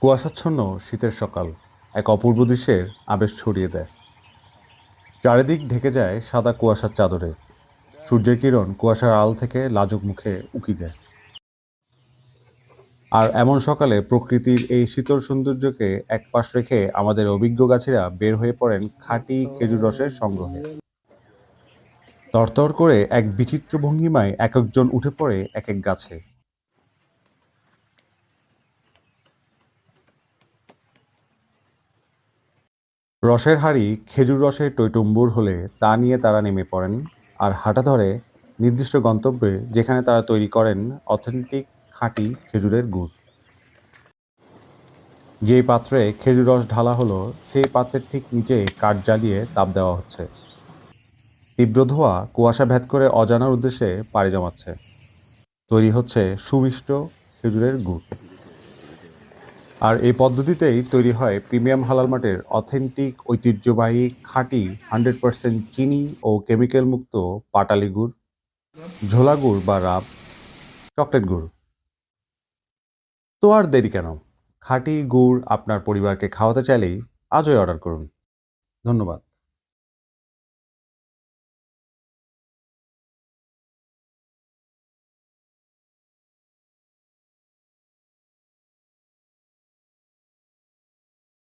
কুয়াশাচ্ছন্ন শীতের সকাল এক অপূর্ব দৃশ্যের আবেশ ছড়িয়ে দেয়। চারিদিক ঢেকে যায় সাদা কুয়াশার চাদরে। সূর্যের কিরণ কুয়াশার আড়াল থেকে লাজুক মুখে উকি দেয়। আর এমন সকালে প্রকৃতির এই শীতল সৌন্দর্যকে একপাশ রেখে আমাদের অভিজ্ঞ গাছেরা বের হয়ে পড়েন খাঁটি খেজুর রসের সংগ্রহে। তরতর করে এক বিচিত্র ভঙ্গিমায় এক একজন উঠে পড়ে এক এক গাছে। রসের হাঁড়ি খেজুর রসে টইটুম্বুর হলে তা নিয়ে তারা নেমে পড়েন আর হাঁটা ধরে নির্দিষ্ট গন্তব্যে, যেখানে তারা তৈরি করেন অথেন্টিক খাঁটি খেজুরের গুড়। যেই পাত্রে খেজুর রস ঢালা হলো সেই পাত্রের ঠিক নিচে কাঠ জ্বালিয়ে তাপ দেওয়া হচ্ছে। তীব্র ধোঁয়া কুয়াশা ভেদ করে অজানার উদ্দেশ্যে পাড়ি জমাচ্ছে। তৈরি হচ্ছে সুমিষ্ট খেজুরের গুড়। আর এই পদ্ধতিতেই তৈরি হয় প্রিমিয়াম হালাল মাটের অথেন্টিক ঐতিহ্যবাহী খাঁটি 100% চিনি ও কেমিক্যাল মুক্ত পাটালি গুড়, ঝোলা গুড় বা রাব, চকলেট গুড়। তো আর দেরি কেন? খাঁটি গুড় আপনার পরিবারকে খাওয়াতে চাইলেই আজই অর্ডার করুন। ধন্যবাদ।